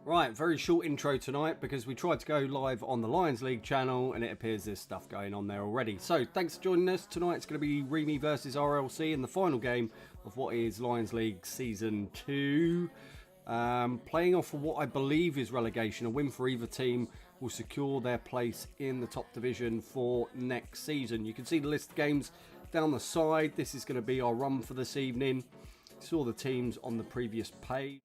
Right, very short intro tonight because we tried to go live on the Lions League channel and it appears there's stuff going on there already. So thanks for joining us. Tonight it's going to be REME A versus RLC in the final game of what is Lions League Season 2. Playing off of what I believe is relegation. A win for either team will secure their place in the top division for next season. You can see the list of games down the side. This is going to be our run for this evening. Saw the teams on the previous page.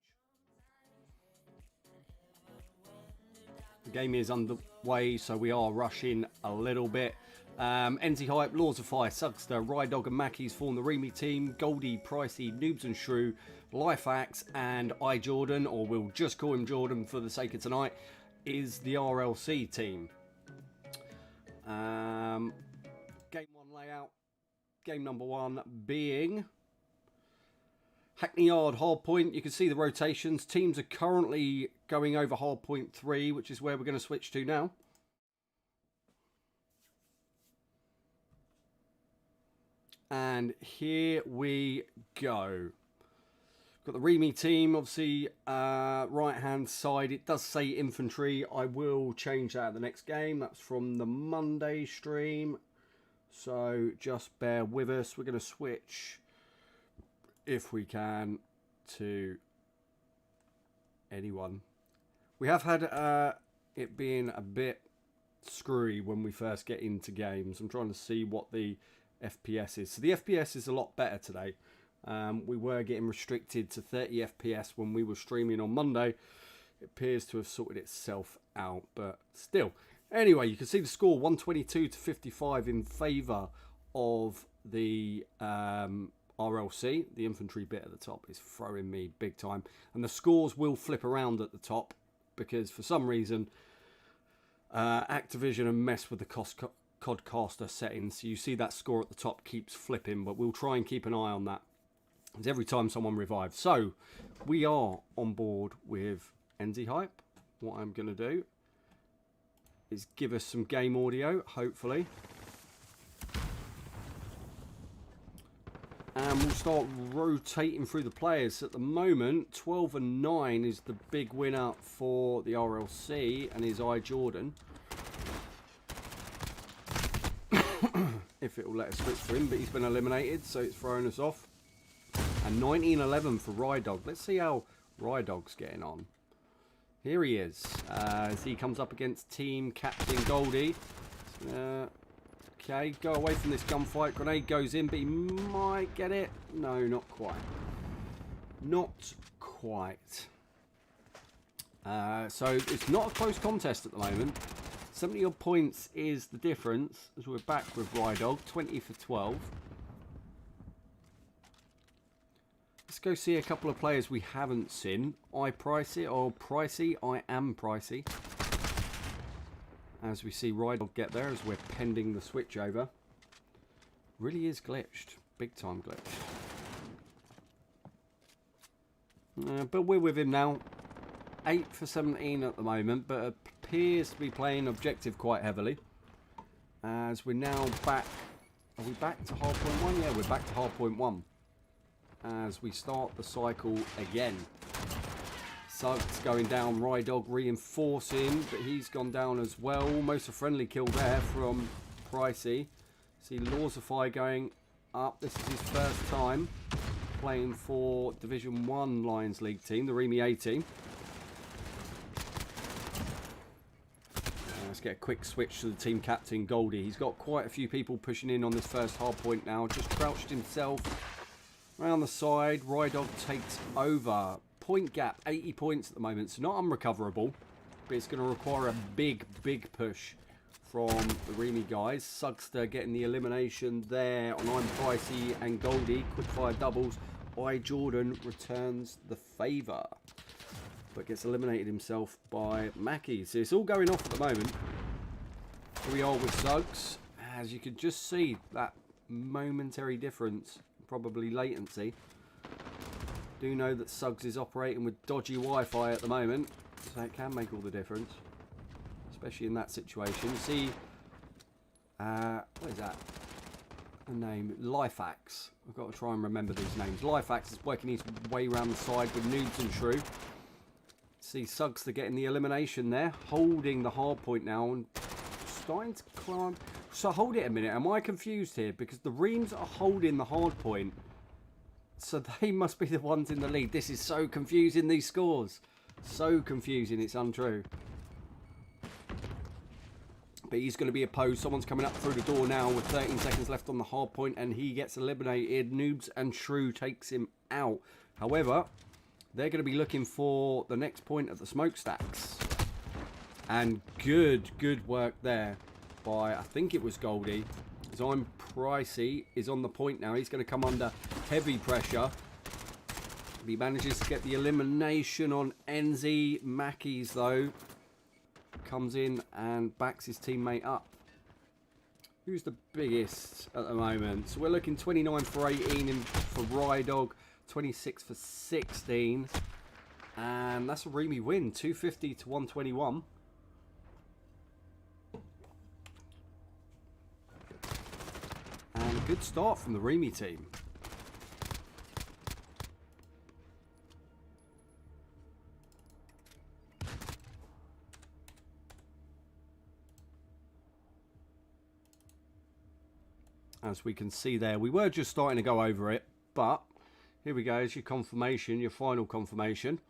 The game is underway, so we are rushing a little bit. NZ Hype, Laws of Fire, Sugster, Rydog and Mackies form the REME team. Goldie, Pricey, Noobs and Shrew, Lifeaxe and Jordan, or we'll just call him Jordan for the sake of tonight, is the RLC team. Game 1 layout. Game number 1 being Hackney Yard, Hardpoint. You can see the rotations. Teams are currently going over Hardpoint 3, which is where we're going to switch to now. And here we go. Got the REME team, obviously, right-hand side. It does say infantry. I will change that at the next game. That's from the Monday stream. So just bear with us. We're going to switch, if we can, to anyone. We have had it being a bit screwy when we first get into games. I'm trying to see what the FPS is. So the FPS is a lot better today. We were getting restricted to 30 FPS when we were streaming on Monday. It appears to have sorted itself out, but still. Anyway, you can see the score 122 to 55 in favour of the RLC. The infantry bit at the top is throwing me big time. And the scores will flip around at the top because for some reason Activision have messed with the Codcaster settings. So you see that score at the top keeps flipping, but we'll try and keep an eye on that. It's every time someone revives. So we are on board with NZ Hype. What I'm going to do is give us some game audio, hopefully. And we'll start rotating through the players. At the moment, 12 and 9 is the big winner for the RLC and is Jordan. If it will let us switch for him, but he's been eliminated, so it's throwing us off. And 19-11 for Rydog. Let's see how Rydog's getting on. Here he is, as he comes up against team captain Goldie. Okay, go away from this gunfight. Grenade goes in, but he might get it. No, not quite. Not quite. So it's not a close contest at the moment. 70 odd points is the difference, as we're back with Rydog, 20 for 12. Let's go see a couple of players we haven't seen. Pricey, I am Pricey. As we see Rydog get there as we're pending the switch over. Really is glitched. Big time glitched. But we're with him now. 8 for 17 at the moment, but appears to be playing objective quite heavily. As we're now back. Are we back to hardpoint 1? Yeah, we're back to hardpoint 1. As we start the cycle again. Suggs going down, Rydog reinforcing, but he's gone down as well. Almost a friendly kill there from Pricey. See Laws of Fire going up. This is his first time playing for Division 1 Lions League team, the REME A team. Let's get a quick switch to the team captain, Goldie. He's got quite a few people pushing in on this first hard point now. Just crouched himself around the side. Rydog takes over. Point gap, 80 points at the moment. So not unrecoverable, but it's going to require a big, big push from the REME guys. Sugster getting the elimination there on I'm Pricey and Goldie. Quick fire doubles. Jordan returns the favour, but gets eliminated himself by Mackie. So it's all going off at the moment. Here we are with Suggs. As you can just see, that momentary difference, probably latency. Do know that Suggs is operating with dodgy Wi-Fi at the moment, so it can make all the difference, especially in that situation. See, what is that? The name Lifeaxe. I've got to try and remember these names. Lifeaxe is working his way around the side with Noobs and Shrew. See Suggs to getting the elimination there, holding the hard point now and starting to climb. So hold it a minute, am I confused here? Because the Remes are holding the hard point, so they must be the ones in the lead. This is so confusing, these scores. So confusing, it's untrue. But he's going to be opposed. Someone's coming up through the door now with 13 seconds left on the hard point, and he gets eliminated. Noobs and Shrew takes him out. However, they're going to be looking for the next point at the smokestacks. And good work there by, I think it was Goldie. As I'm Pricey is on the point now. He's going to come under heavy pressure. He manages to get the elimination on Enzi. Mackey's, though, comes in and backs his teammate up. Who's the biggest at the moment? So we're looking 29 for 18 for Rydog, 26 for 16. And that's a REME win, 250 to 121. And a good start from the REME team. As we can see there, we were just starting to go over it, but here we go. It's your confirmation, your final confirmation.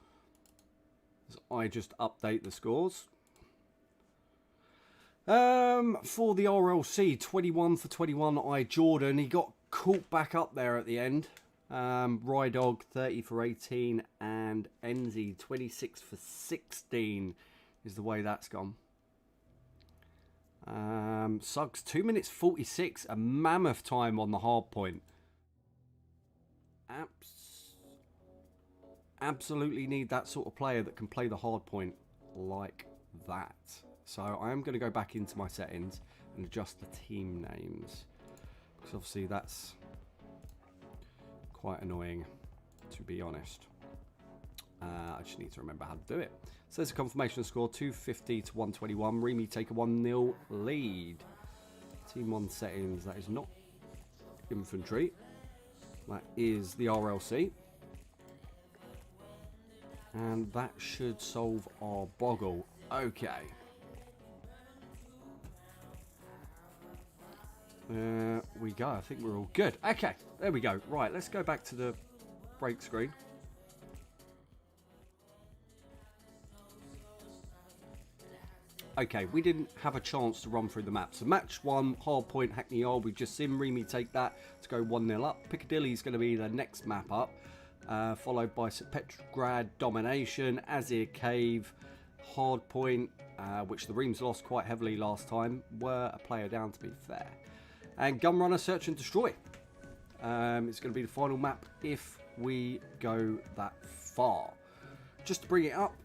As I just update the scores. For the RLC, 21 for 21, Jordan. He got caught back up there at the end. Rydog, 30 for 18, and Enzi, 26 for 16 is the way that's gone. Suggs, 2 minutes 46, a mammoth time on the hard point. Absolutely need that sort of player that can play the hard point like that. So I am going to go back into my settings and adjust the team names, because obviously that's quite annoying, to be honest. I just need to remember how to do it. So there's a confirmation score, 250 to 121. REME take a 1-0 lead. Team 1 settings, that is not infantry. That is the RLC. And that should solve our boggle. Okay. There we go. I think we're all good. Okay, there we go. Right, let's go back to the break screen. Okay, we didn't have a chance to run through the map. So match 1, Hardpoint, Hackney Yard. We've just seen REME take that to go 1-0 up. Piccadilly is going to be the next map up, followed by St Petrograd, Domination, Azir Cave, Hardpoint, which the Remes lost quite heavily last time. Were a player down, to be fair. And Gunrunner, Search and Destroy. It's going to be the final map if we go that far. Just to bring it up,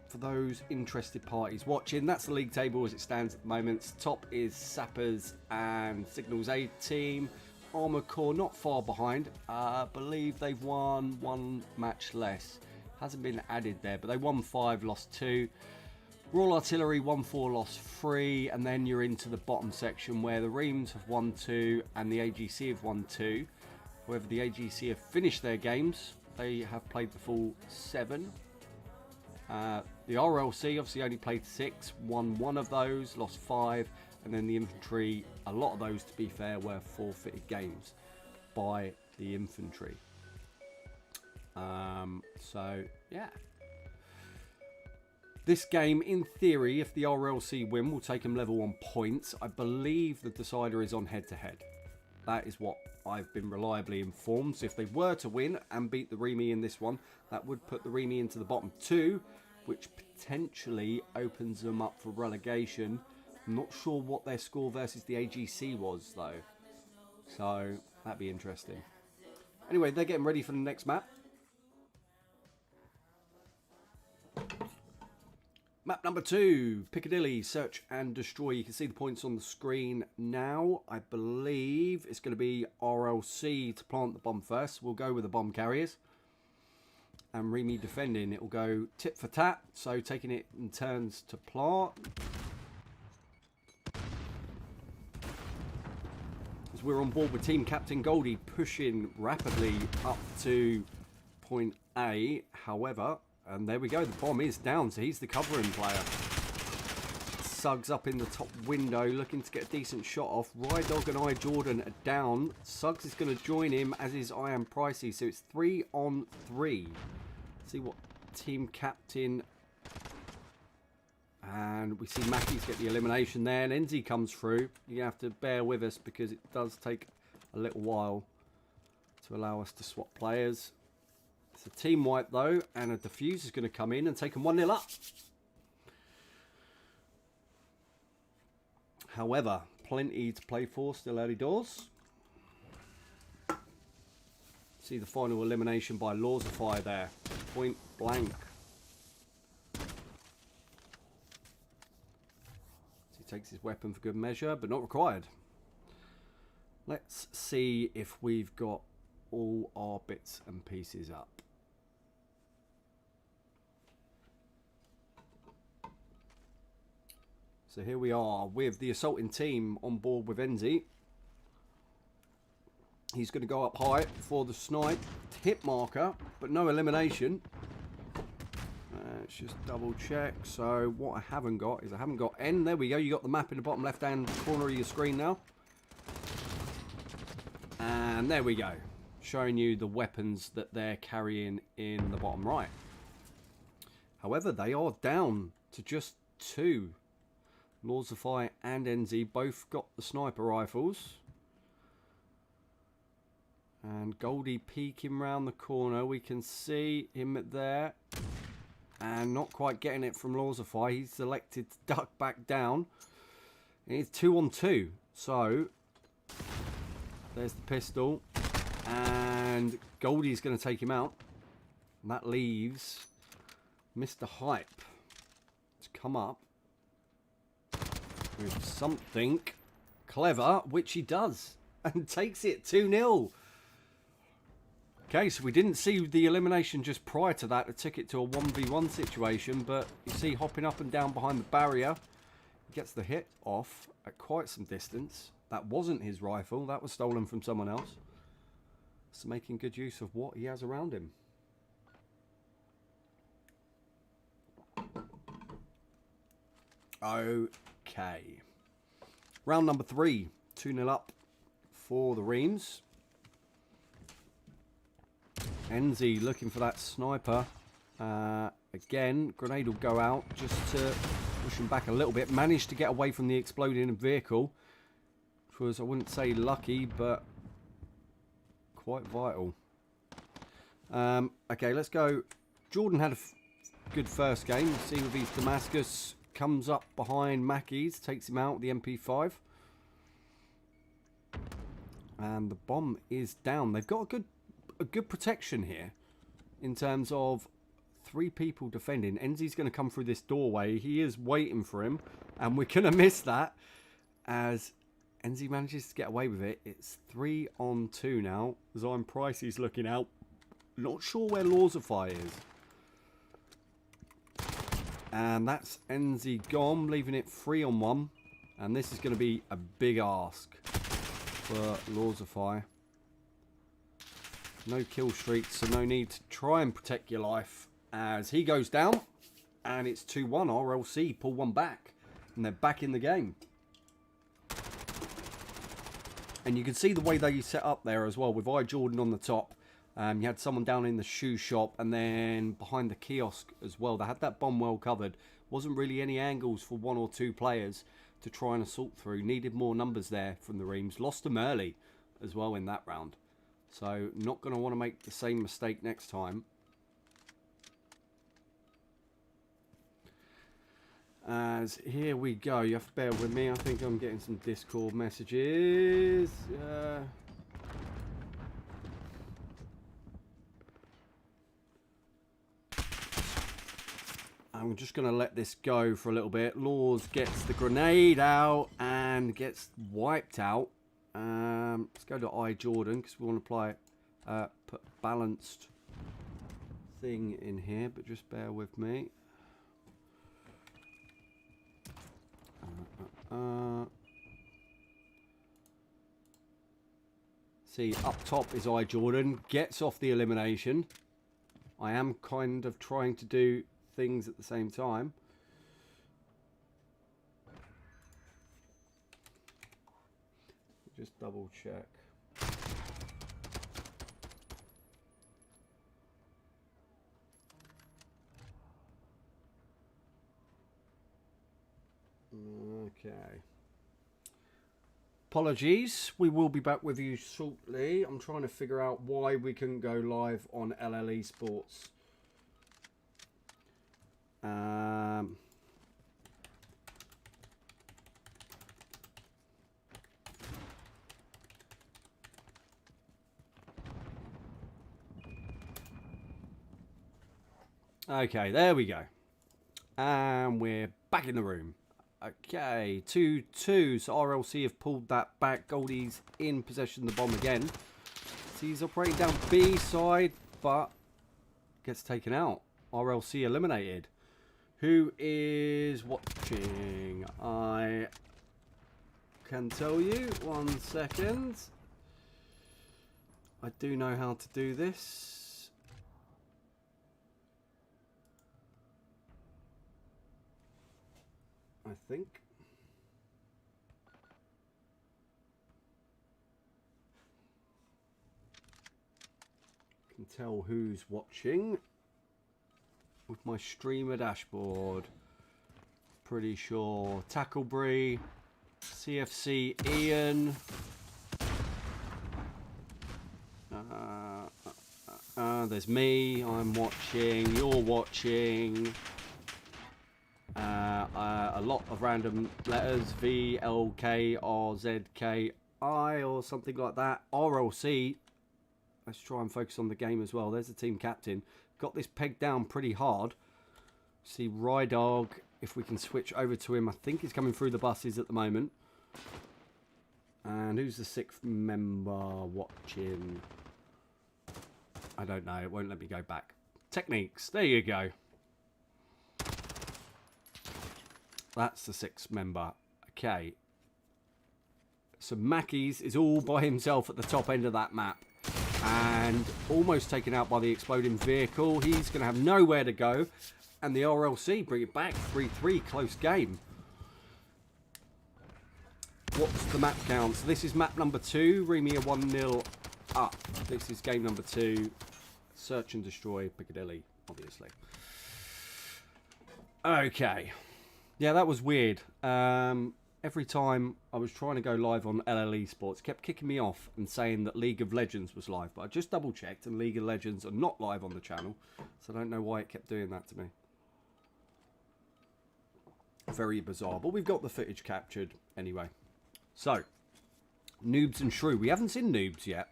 for those interested parties watching, that's the league table as it stands at the moment. Top is Sappers and Signals A team. Armored Core not far behind. I believe they've won 1 match less. Hasn't been added there, but they won 5, lost 2. Royal Artillery won 4, lost 3, and then you're into the bottom section where the Remes have won 2 and the AGC have won 2. However, the AGC have finished their games. They have played the full 7. The RLC obviously only played 6, won 1 of those, lost 5, and then the infantry, a lot of those, to be fair, were forfeited games by the infantry. So, yeah. This game, in theory, if the RLC win, will take them level on points. I believe the decider is on head-to-head. That is what I've been reliably informed. So if they were to win and beat the REME in this one, that would put the REME into the bottom 2, which potentially opens them up for relegation. I'm not sure what their score versus the AGC was, though. So that'd be interesting. Anyway, they're getting ready for the next map. Map number 2, Piccadilly, Search and Destroy. You can see the points on the screen now. I believe it's going to be RLC to plant the bomb first. We'll go with the bomb carriers. And REME defending. It will go tit for tat. So taking it in turns to plant. As we're on board with Team Captain Goldie pushing rapidly up to point A. However, And there we go. The bomb is down, so he's the covering player. Suggs up in the top window, looking to get a decent shot off. Rydog and iJordan are down. Suggs is going to join him, as is I Am Pricey. So it's 3 on 3. See what team captain. And we see Mackey's get the elimination there. And Enzi comes through. You have to bear with us because it does take a little while to allow us to swap players. It's a team wipe though. And a defuse is going to come in and take them 1-0 up. However, plenty to play for still early doors. See the final elimination by Laws of Fire there. Point blank. So he takes his weapon for good measure, but not required. Let's see if we've got all our bits and pieces up. So here we are with the assaulting team on board with Enzi. He's going to go up high for the snipe. Hit marker, but no elimination. Let's just double check. So what I haven't got is I haven't got N. There we go. You got the map in the bottom left-hand corner of your screen now. And there we go. Showing you the weapons that they're carrying in the bottom right. However, they are down to just 2. Lords of Fire and Enzi both got the sniper rifles. And Goldie peeking round the corner. We can see him there. And not quite getting it from Lords of Fire. He's selected to duck back down. It's 2 on 2. So, there's the pistol. And Goldie's going to take him out. And that leaves Mr. Hype to come up with something clever, which he does, and takes it 2-0. Okay, so we didn't see the elimination just prior to that. It took it to a 1v1 situation, but you see hopping up and down behind the barrier. He gets the hit off at quite some distance. That wasn't his rifle. That was stolen from someone else. So making good use of what he has around him. Okay. Round number 3. 2-0 up for the Reams. Enzi looking for that sniper. Again, grenade will go out just to push him back a little bit. Managed to get away from the exploding vehicle. Which was, I wouldn't say lucky, but quite vital. Okay, let's go. Jordan had a good first game. See with his Damascus. Comes up behind Mackey's, takes him out with the MP5. And the bomb is down. They've got a good protection here in terms of 3 people defending. Enzi's going to come through this doorway. He is waiting for him. And we're going to miss that as Enzi manages to get away with it. It's 3 on 2 now. Zion Pricey's looking out. Not sure where Laws of Fire is. And that's Enzi gone, leaving it 3 on 1. And this is going to be a big ask for Laws of Fire. No kill streak, so no need to try and protect your life as he goes down. And it's 2-1. RLC pull one back. And they're back in the game. And you can see the way they set up there as well with iJordan on the top. You had someone down in the shoe shop and then behind the kiosk as well. They had that bomb well covered. Wasn't really any angles for 1 or 2 players to try and assault through. Needed more numbers there from the Reams. Lost them early as well in that round. So not going to want to make the same mistake next time. As here we go. You have to bear with me. I think I'm getting some Discord messages. I'm just going to let this go for a little bit. Laws gets the grenade out and gets wiped out. Let's go to iJordan because we want to apply put balanced thing in here, but just bear with me. See, up top is iJordan, gets off the elimination. I am kind of trying to do things at the same time. Just double check. Okay. Apologies, we will be back with you shortly. I'm trying to figure out why we couldn't go live on eSports. Okay, there we go. And we're back in the room. Okay, 2-2. So RLC have pulled that back. Goldie's in possession of the bomb again. So he's operating down B side, but gets taken out. RLC eliminated. Who is watching? I can tell you. 1 second. I do know how to do this. I think. Can tell who's watching with my streamer dashboard. Pretty sure Tacklebree, CFC Ian, there's me, I'm watching, you're watching. A lot of random letters, V, L, K, R, Z, K, I, or something like that. RLC, let's try and focus on the game as well. There's the team captain. Got this pegged down pretty hard. See Rydog, if we can switch over to him. I think he's coming through the buses at the moment. And who's the 6th member watching? I don't know. It won't let me go back. Techniques. There you go. That's the 6th member. Okay. So Mackey's is all by himself at the top end of that map. And almost taken out by the exploding vehicle. He's going to have nowhere to go. And the RLC bring it back. 3-3. Close game. What's the map count? So this is map number 2. REME A 1-0 up. This is game number 2. Search and destroy Piccadilly, obviously. Okay. Yeah, that was weird. Every time I was trying to go live on eSports, kept kicking me off and saying that League of Legends was live. But I just double checked and League of Legends are not live on the channel. So I don't know why it kept doing that to me. Very bizarre. But we've got the footage captured anyway. So, Noobs and Shrew. We haven't seen Noobs yet.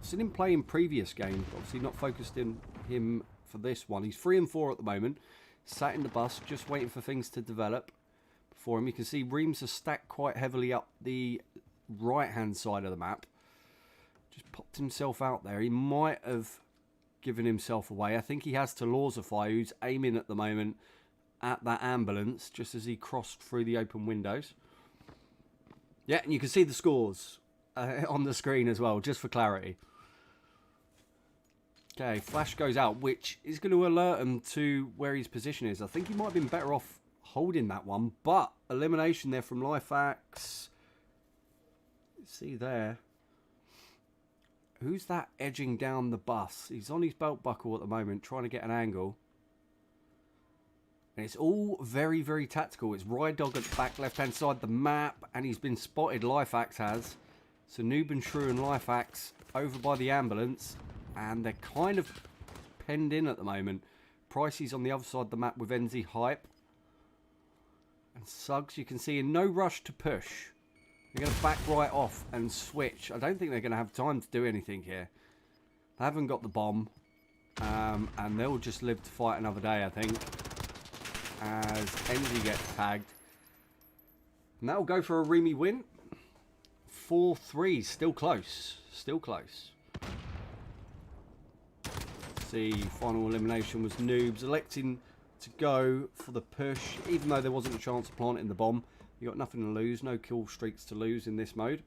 Seen him play in previous games. Obviously not focused in him for this one. He's 3 and 4 at the moment. Sat in the bus, just waiting for things to develop for him. You can see Reams are stacked quite heavily up the right-hand side of the map. Just popped himself out there. He might have given himself away. I think he has to Lawsify, who's aiming at the moment at that ambulance, just as he crossed through the open windows. Yeah, and you can see the scores on the screen as well, just for clarity. Okay, flash goes out, which is going to alert him to where his position is. I think he might have been better off holding that one, but elimination there from Lifeaxe. See there. Who's that edging down the bus? He's on his belt buckle at the moment, trying to get an angle. And it's all very, very tactical. It's Rydog at the back left-hand side of the map, and he's been spotted, Lifeaxe has. So Noob and Shrew and Lifeaxe over by the ambulance. And they're kind of penned in at the moment. Pricey's on the other side of the map with NZ Hype. And Suggs, you can see, in no rush to push. They're going to back right off and switch. I don't think they're going to have time to do anything here. They haven't got the bomb. And they'll just live to fight another day, I think. As NZ gets tagged. And that'll go for a REME win. 4-3. Still close. Still close. See, final elimination was Noobs electing to go for the push, even though there wasn't a chance of planting the bomb. You got nothing to lose, no kill streaks to lose in this mode.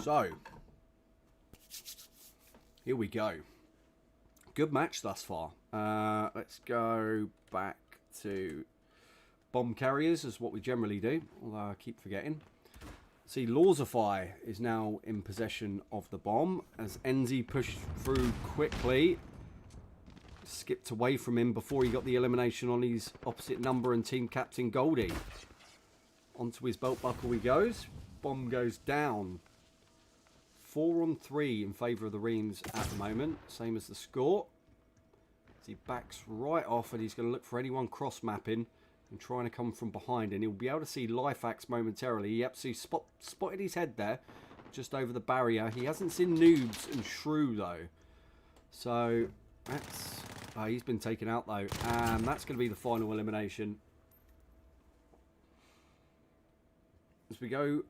So, Here we go. Good match thus far. Let's go back to bomb carriers, as what we generally do, although I keep forgetting. See, Lawsify is now in possession of the bomb as Enzi pushed through quickly. Skipped away from him before he got the elimination on his opposite number and team captain Goldie. Onto his belt buckle he goes. Bomb goes down. 4 on 3 in favour of the Reams at the moment. Same as the score. As he backs right off and he's going to look for anyone cross-mapping and trying to come from behind. And he'll be able to see Lifeaxe momentarily. Yep, so he spotted his head there just over the barrier. He hasn't seen Noobs and Shrew though. So that's... he's been taken out though. And that's going to be the final elimination. As we go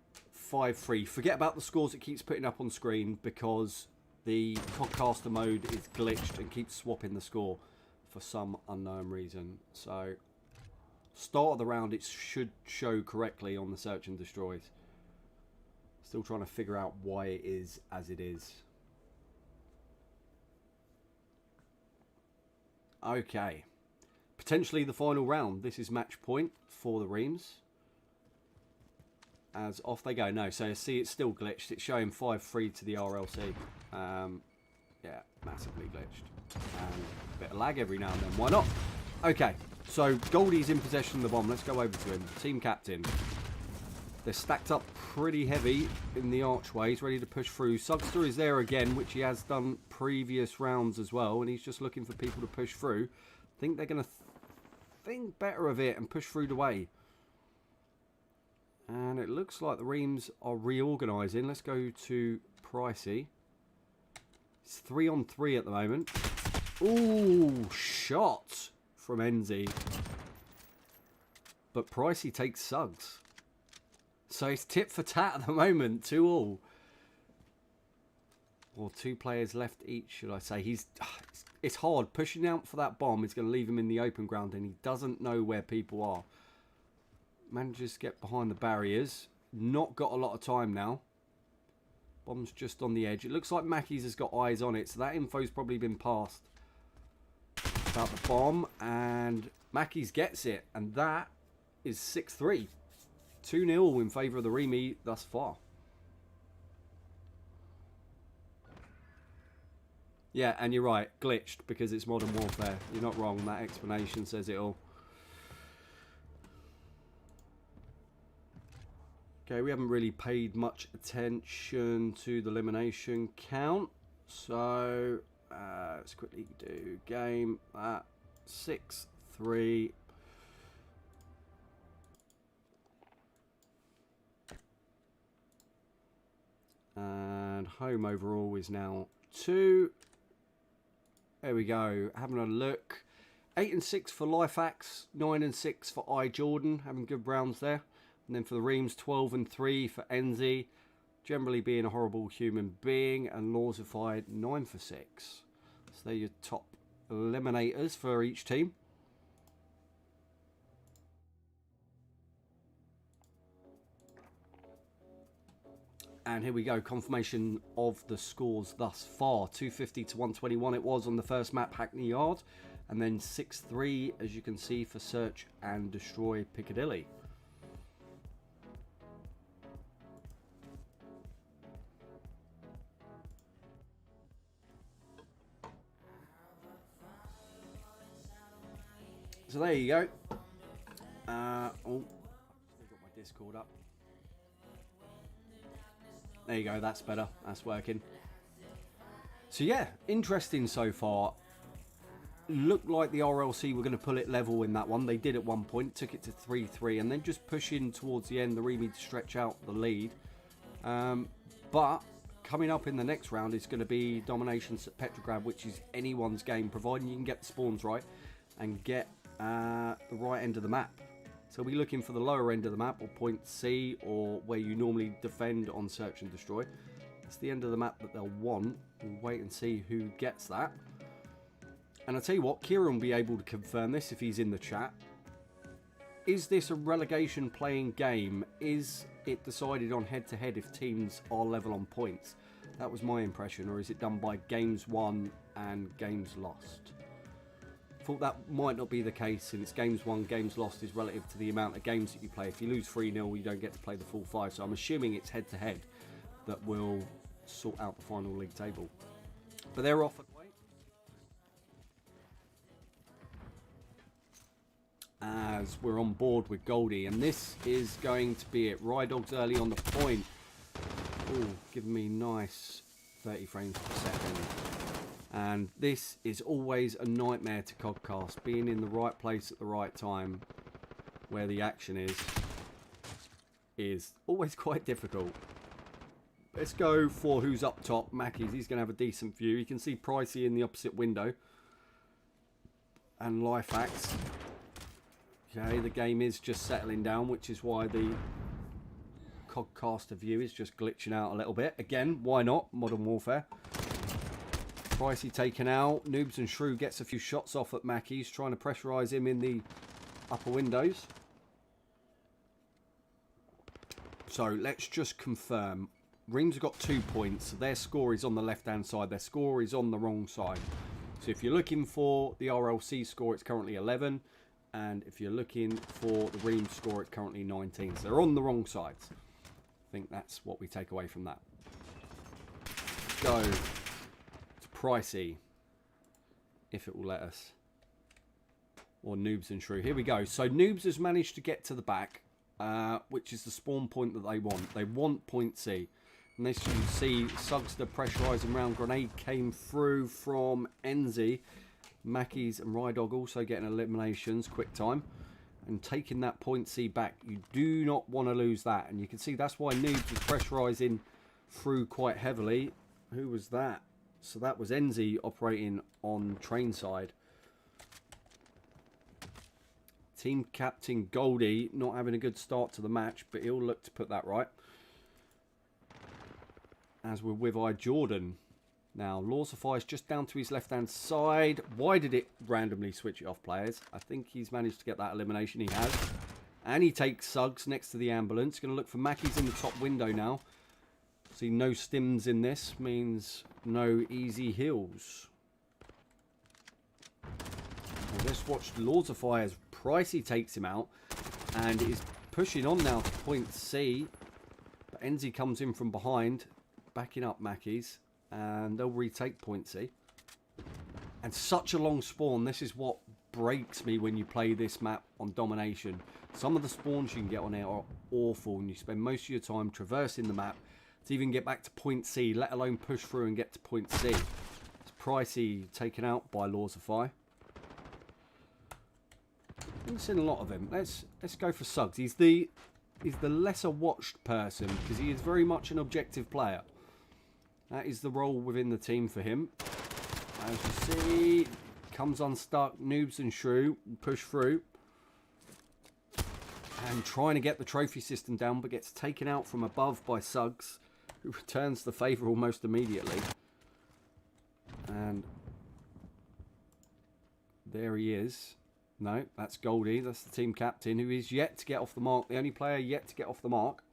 5-3. Forget about the scores it keeps putting up on screen because the Codcaster mode is glitched and keeps swapping the score for some unknown reason. So, start of the round it should show correctly on the search and destroys. Still trying to figure out why it is as it is. Okay. Potentially the final round. This is match point for the Reams. As off they go. No, so see, it's still glitched. It's showing 5-3 to the RLC. Yeah, massively glitched. And a bit of lag every now and then. Why not? Okay, so Goldie's in possession of the bomb. Let's go over to him. Team captain. They're stacked up pretty heavy in the archways, ready to push through. Sugster is there again, which he has done previous rounds as well. And he's just looking for people to push through. I think they're going to think better of it and push through the way. And it looks like the Reams are reorganising. Let's go to Pricey. It's 3 on 3 at the moment. Ooh, shot from Enzi. But Pricey takes Suggs. So it's tit for tat at the moment. 2-all. Or 2 players left each, should I say. It's hard. Pushing out for that bomb is going to leave him in the open ground. And he doesn't know where people are. Manages to get behind the barriers. Not got a lot of time now. Bomb's just on the edge. It looks like Mackey's has got eyes on it. So that info's probably been passed about the bomb. And Mackey's gets it. And that is 6-3. 2-0 in favour of the REME A thus far. Yeah, and you're right. Glitched because it's Modern Warfare. You're not wrong. That explanation says it all. Okay, we haven't really paid much attention to the elimination count. So, let's quickly do game at 6-3. And home overall is now 2. There we go. Having a look. 8 and 6 for Lifeaxe. 9 and 6 for iJordan. Having good rounds there. And then for the Reams, 12 and 3 for Enzi. Generally being a horrible human being. And Lawsified, 9 for 6. So they're your top eliminators for each team. And here we go, confirmation of the scores thus far. 250 to 121 it was on the first map, Hackney Yard. And then 6-3, as you can see, for Search and Destroy Piccadilly. So there you go. I've got my Discord up. There you go, that's better. That's working. So yeah, interesting so far. Looked like the RLC were going to pull it level in that one. They did at one point, took it to 3-3, and then just pushing towards the end, the REME to stretch out the lead. But coming up in the next round is going to be Dominations at Petrograd, which is anyone's game, providing you can get the spawns right and get the right end of the map. So we'll be looking for the lower end of the map, or point C, or where you normally defend on Search and Destroy. It's the end of the map that they'll want. We'll wait and see who gets that. And I'll tell you what, Kieran will be able to confirm this if he's in the chat. Is this a relegation playing game? Is it decided on head-to-head if teams are level on points? That was my impression. Or is it done by games won and games lost? Thought that might not be the case, since games won, games lost is relative to the amount of games that you play. If you lose 3-0, you don't get to play the full 5. So I'm assuming it's head-to-head that will sort out the final league table. But they're off away. As we're on board with Goldie, and this is going to be it. RyeDogz early on the point. Oh, giving me nice 30 frames per second. And this is always a nightmare to codcast. Being in the right place at the right time, where the action is always quite difficult. Let's go for who's up top. Mackey's, he's going to have a decent view. You can see Pricey in the opposite window. And Lifeax. Okay, the game is just settling down, which is why the codcaster view is just glitching out a little bit. Again, why not? Modern Warfare. Pricey taken out. Noobs and Shrew gets a few shots off at Mackey's, trying to pressurise him in the upper windows. So let's just confirm. REME's got 2 points. Their score is on the left-hand side. Their score is on the wrong side. So if you're looking for the RLC score, it's currently 11. And if you're looking for the REME score, it's currently 19. So they're on the wrong sides. I think that's what we take away from that. Go. Pricey, if it will let us, or Noobs and Shrew. Here we go. So Noobs has managed to get to the back, which is the spawn point that they want. They want point C. And as you see, Sugster pressurising round. Grenade came through from Enzy. Mackey's and RyeDog also getting eliminations, quick time, and taking that point C back. You do not want to lose that. And you can see that's why Noobs was pressurising through quite heavily. Who was that? So that was Enzy operating on train side. Team captain Goldie not having a good start to the match, but he'll look to put that right. As we're with Jordan. Now, Lawsify is just down to his left-hand side. Why did it randomly switch it off, players? I think he's managed to get that elimination. He has. And he takes Suggs next to the ambulance. Going to look for Mackey's in the top window now. See, no stims in this means no easy hills. Well, let's watch Lawsify as Pricey takes him out and is pushing on now to point C. But Enzy comes in from behind, backing up Mackey's, and they'll retake point C. And such a long spawn. This is what breaks me when you play this map on domination. Some of the spawns you can get on it are awful, and you spend most of your time traversing the map to even get back to point C, let alone push through and get to point C. It's Pricey taken out by Lawsify. I've seen a lot of him. Let's go for Suggs. He's the lesser watched person because he is very much an objective player. That is the role within the team for him. As you see, comes unstuck. Noobs and Shrew push through. And trying to get the trophy system down, but gets taken out from above by Suggs, who returns the favour almost immediately. And there he is. No, that's Goldie. That's the team captain, who is yet to get off the mark. The only player yet to get off the mark.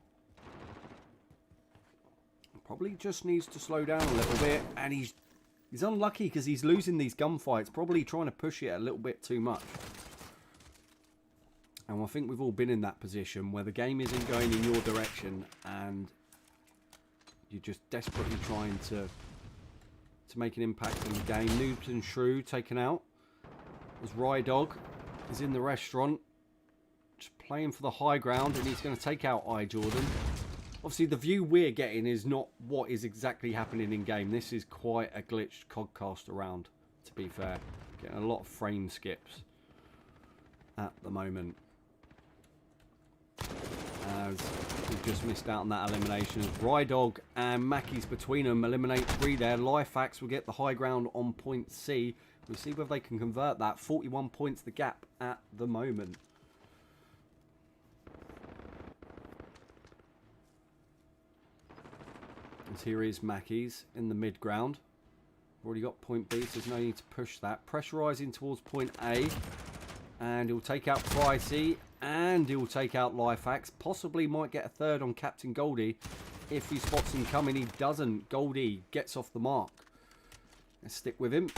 Probably just needs to slow down a little bit. And he's unlucky because he's losing these gunfights. Probably trying to push it a little bit too much. And I think we've all been in that position where the game isn't going in your direction and you're just desperately trying to make an impact on the game. Noobs and Shrew taken out. As RyeDog is in the restaurant, just playing for the high ground, and he's going to take out Jordan. Obviously, the view we're getting is not what is exactly happening in game. This is quite a glitched codcast around, to be fair. Getting a lot of frame skips at the moment. As we've just missed out on that elimination. As RyeDog and Mackey's between them eliminate 3 there. Lifeax will get the high ground on point C. We'll see whether they can convert that. 41 points the gap at the moment. As here is Mackey's in the mid ground. Already got point B, so there's no need to push that. Pressurising towards point A. And he'll take out Pricey. And he'll take out Lifeax. Possibly might get a third on Captain Goldie. If he spots him coming, he doesn't. Goldie gets off the mark. Let's stick with him.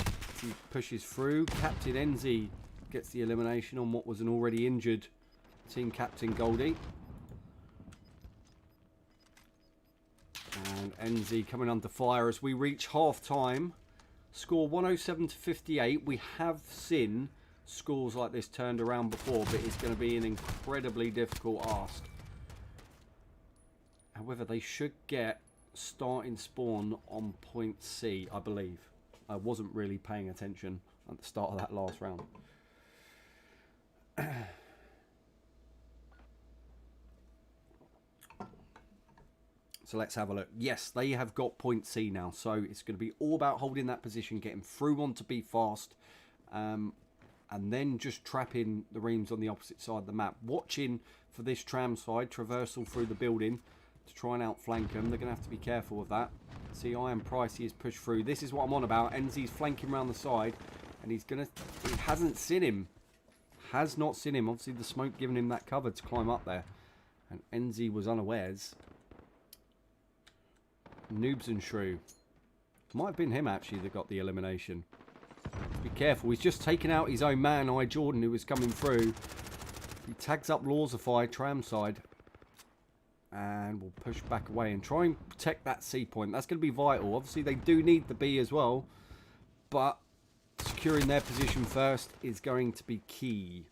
He pushes through. Captain Enzi gets the elimination on what was an already injured team captain Goldie. And Enzi coming under fire as we reach half time. Score 107 to 58. We have seen scores like this turned around before, but it's going to be an incredibly difficult ask. However, they should get starting spawn on point C, I believe. I wasn't really paying attention at the start of that last round. So let's have a look. Yes, they have got point C now. So it's going to be all about holding that position, getting through on to be fast, and then just trapping the reams on the opposite side of the map. Watching for this tram side, traversal through the building to try and outflank them. They're going to have to be careful of that. See, Iron Pricey is pushed through. This is what I'm on about. Enzi's flanking around the side, and he hasn't seen him. Has not seen him. Obviously, the smoke giving him that cover to climb up there. And Enzi was unawares. Noobs and Shrew. Might have been him, actually, that got the elimination. Be careful. He's just taken out his own man, I Jordan, who was coming through. He tags up Lawsify, tram side. And we'll push back away and try and protect that C point. That's going to be vital. Obviously, they do need the B as well. But securing their position first is going to be key.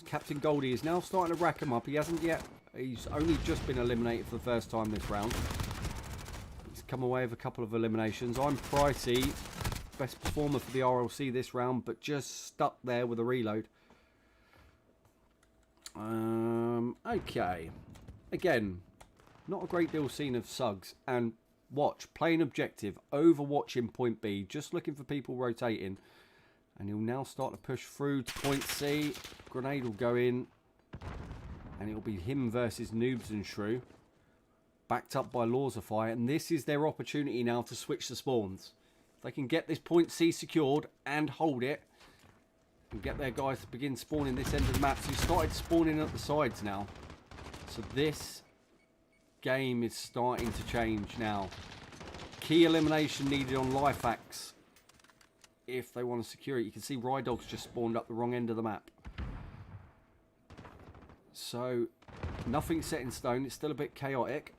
Captain Goldie is now starting to rack him up. He hasn't yet. He's only just been eliminated for the first time this round. He's come away with a couple of eliminations. I'm Pricey. Best performer for the RLC this round, but just stuck there with a reload. Okay. Again, not a great deal seen of Suggs. And watch, playing objective, overwatching point B, just looking for people rotating. And he'll now start to push through to point C. Grenade will go in. And it'll be him versus Noobs and Shrew. Backed up by Lawsify. And this is their opportunity now to switch the spawns. If they can get this point C secured and hold it, and get their guys to begin spawning this end of the map. So he started spawning at the sides now. So this game is starting to change now. Key elimination needed on Lifax if they want to secure it. You can see Rydog's just spawned up the wrong end of the map. So nothing set in stone. It's still a bit chaotic.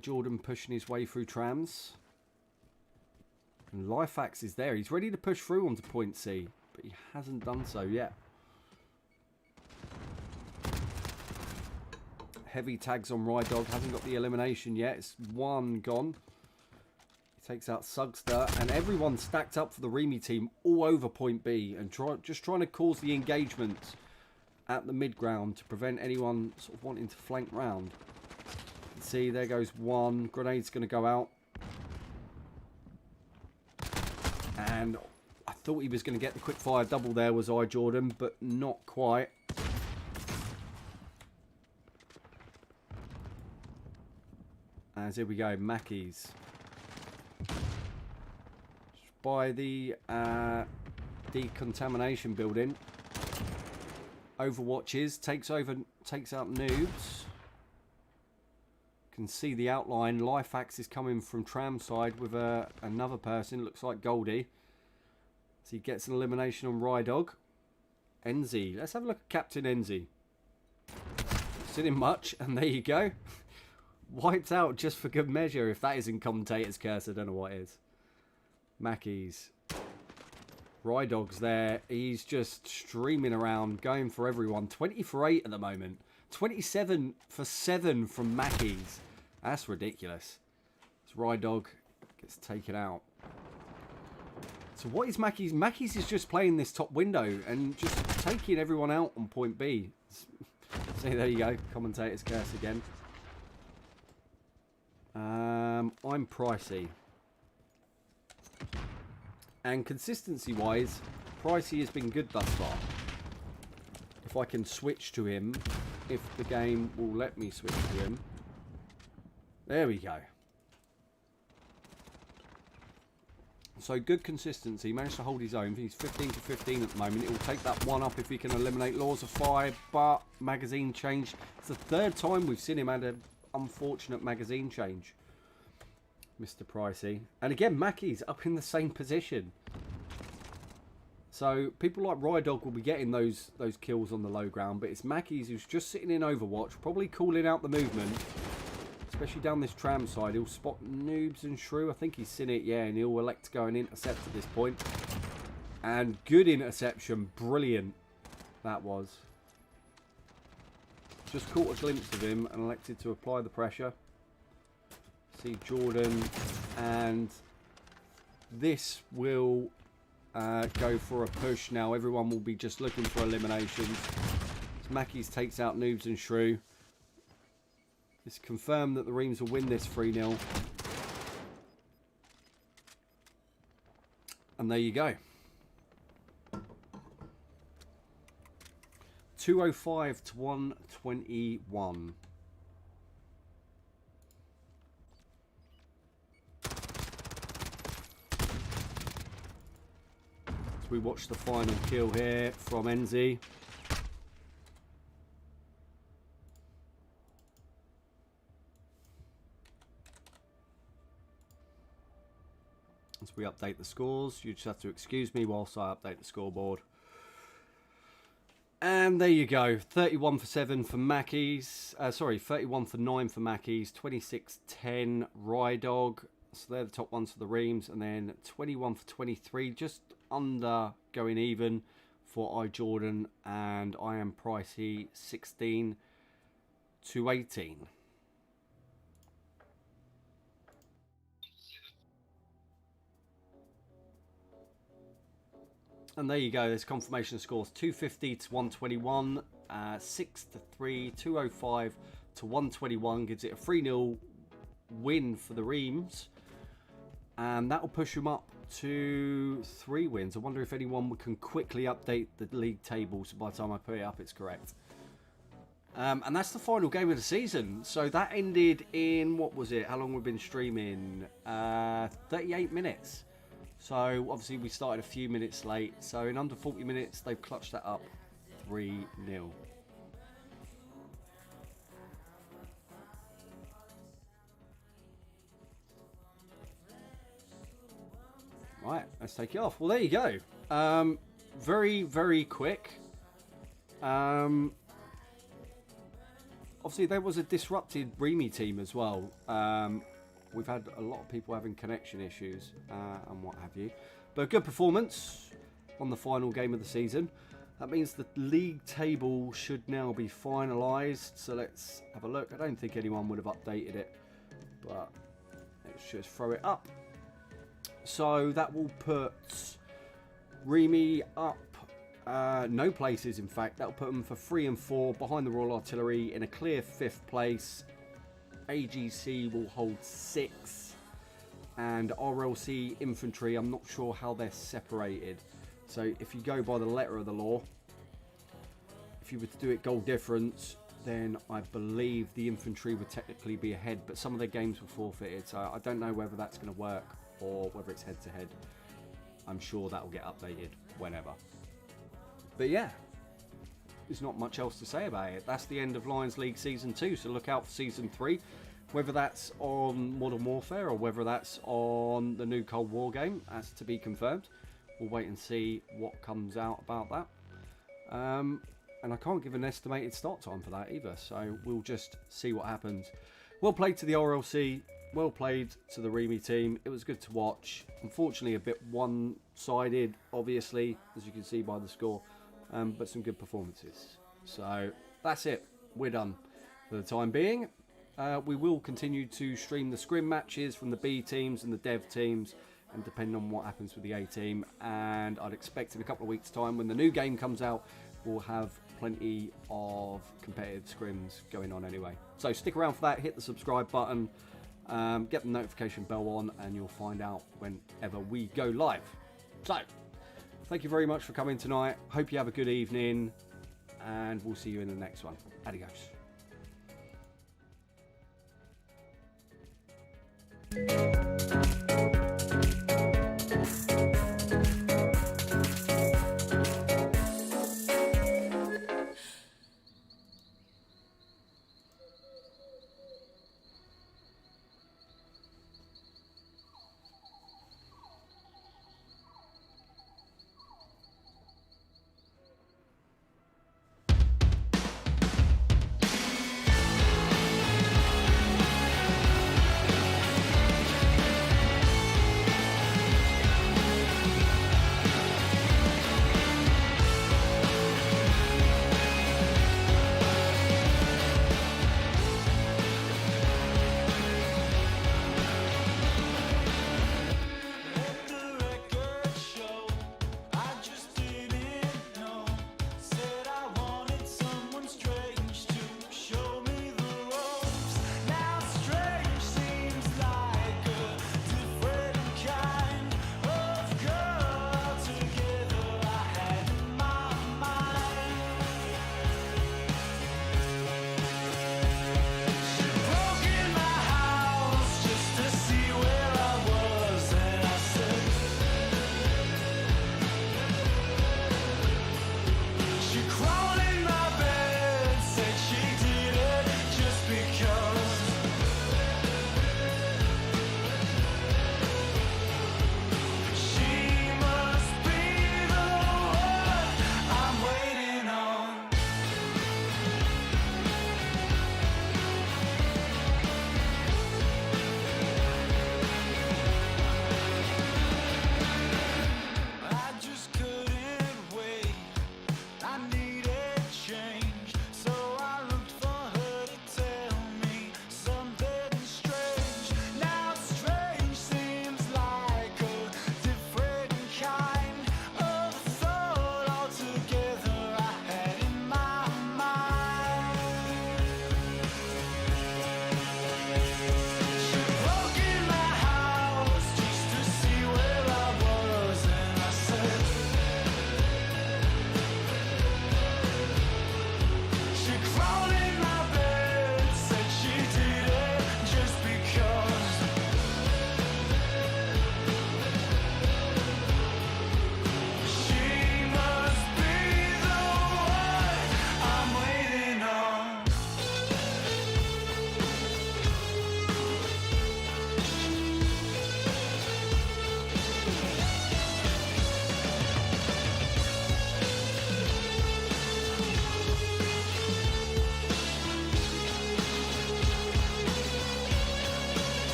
Jordan pushing his way through trams. And Lifax is there. He's ready to push through onto point C, but he hasn't done so yet. Heavy tags on Rydog. Hasn't got the elimination yet. It's one gone. He takes out Sugster, and everyone stacked up for the REME team all over point B, and just trying to cause the engagement at the mid ground to prevent anyone sort of wanting to flank round. See, there goes one. Grenade's going to go out. And I thought he was going to get the quick fire double there, was Jordan, but not quite. As here we go, Mackey's. By the decontamination building. Overwatches, takes out Noobs. Can see the outline. Lifax is coming from tram side with another person. Looks like Goldie. So he gets an elimination on Rydog. Enzi. Let's have a look at Captain Enzi. Seen him much, and there you go. Wiped out just for good measure. If that isn't commentator's curse, I don't know what is. Mackey's. Rydog's there. He's just streaming around, going for everyone. 20 for 8 at the moment. 27 for 7 from Mackey's. That's ridiculous. As Rydog gets taken out. So what is Mackey's? Mackey's is just playing this top window and just taking everyone out on point B. See, there you go. Commentator's curse again. I'm Pricey. And consistency-wise, Pricey has been good thus far. If I can switch to him, if the game will let me switch to him. There we go. So good consistency. He managed to hold his own. He's 15 to 15 at the moment. It will take that one up if he can eliminate Laws of Fire. But magazine change. It's the third time we've seen him had an unfortunate magazine change. Mr. Pricey. And again, Mackey's up in the same position. So people like Rydog will be getting those kills on the low ground. But it's Mackey's who's just sitting in Overwatch. Probably calling out the movement. Especially down this tram side. He'll spot Noobs and Shrew. I think he's seen it, yeah. And he'll elect to go and intercept at this point. And good interception. Brilliant. That was. Just caught a glimpse of him and elected to apply the pressure. See Jordan. And this will go for a push now. Everyone will be just looking for eliminations. Mackey's takes out Noobs and Shrew. It's confirmed that the Reams will win this 3-0. And there you go. 205 to 121. As we watch the final kill here from NZ. As we update the scores, you just have to excuse me whilst I update the scoreboard. And there you go, 31 for 7 for Mackey's. 31 for 9 for Mackey's, 26-10 Rydog. So they're the top ones for the Reams. And then 21 for 23, just under going even for iJordan. And I Am Pricey, 16 to 18. And there you go, there's confirmation of scores. 250 to 121, 6 to 3, 205 to 121. Gives it a 3-0 win for the Reams. And that will push them up to 3 wins. I wonder if anyone can quickly update the league table so by the time I put it up it's correct. And that's the final game of the season. So that ended in, what was it? How long we've been streaming? 38 minutes. So, obviously, we started a few minutes late. So, in under 40 minutes, they've clutched that up 3-0. Right, let's take it off. Well, there you go. Very, very quick. Obviously, there was a disrupted REME team as well. We've had a lot of people having connection issues and what have you. But a good performance on the final game of the season. That means the league table should now be finalised. So let's have a look. I don't think anyone would have updated it. But let's just throw it up. So that will put REME up no places, in fact. That will put them for 3 and 4 behind the Royal Artillery in a clear 5th place. AGC will hold 6, and RLC Infantry, I'm not sure how they're separated. So if you go by the letter of the law, if you were to do it goal difference, then I believe the Infantry would technically be ahead, but some of their games were forfeited, so I don't know whether that's going to work or whether it's head to head. I'm sure that will get updated whenever. But yeah, there's not much else to say about it. That's the end of Lions League Season 2, so look out for Season 3. Whether that's on Modern Warfare or whether that's on the new Cold War game, that's to be confirmed. We'll wait and see what comes out about that. And I can't give an estimated start time for that either, so we'll just see what happens. Well played to the RLC, well played to the REME team. It was good to watch. Unfortunately, a bit one-sided, obviously, as you can see by the score. But some good performances. So that's it. We're done for the time being. We will continue to stream the scrim matches from the B teams and the dev teams, and depending on what happens with the A team. And I'd expect in a couple of weeks' time, when the new game comes out, we'll have plenty of competitive scrims going on anyway. So stick around for that. Hit the subscribe button. Get the notification bell on, and you'll find out whenever we go live. So thank you very much for coming tonight. Hope you have a good evening, and we'll see you in the next one. Adios.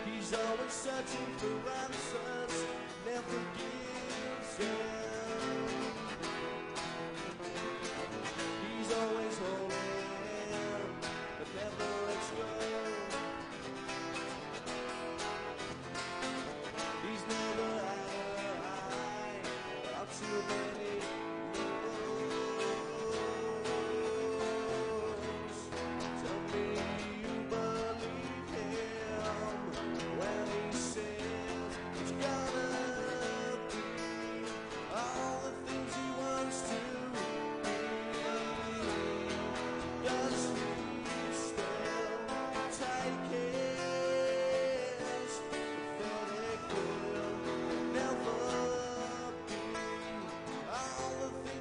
He's always searching for answers, never gives in.